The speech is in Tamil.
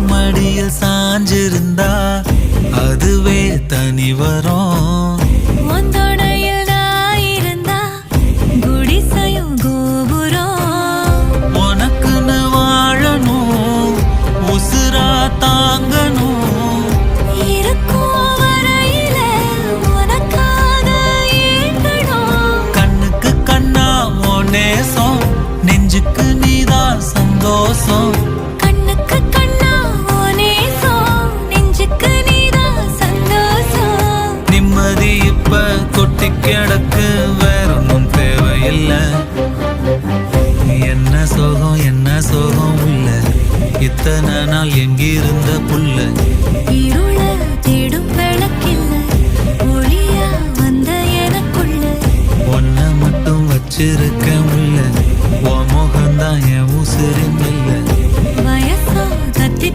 மடியில் சாஞ்சிருந்தா அதுவே தனி வரும். உந்தோடையில் நான் இருந்தா குடிசையும் கோபுரம். உனக்குன்னு வாழணும், உசுரா தாங்கணும். இருக்கும் வரையில உனக்காக ஏங்கணும். கண்ணுக்கு கண்ணா உன் நேசம், நெஞ்சுக்கு நீதான் சந்தோஷம். கண்ணுக்கு கண்ணா உன் நேசம், நெஞ்சுக்கு நீதான் சந்தோஷம். நிம்மதி இப்ப கொட்டி கிடக்கு, வேற ஒன்றும் தேவையில்லை. என்ன சோகம் என்ன சோகம் உள்ள, இத்தனை நாள் எங்கிருந்த புள்ள. இருள தேடும் விளக்கில்ல, ஒளியா வந்த எனக்குள்ள. ஒன்ன மட்டும் வச்சிருக்க முல்ல, உன் முகம்தான் என் உசுரின் இல்ல. வயசா கத்தி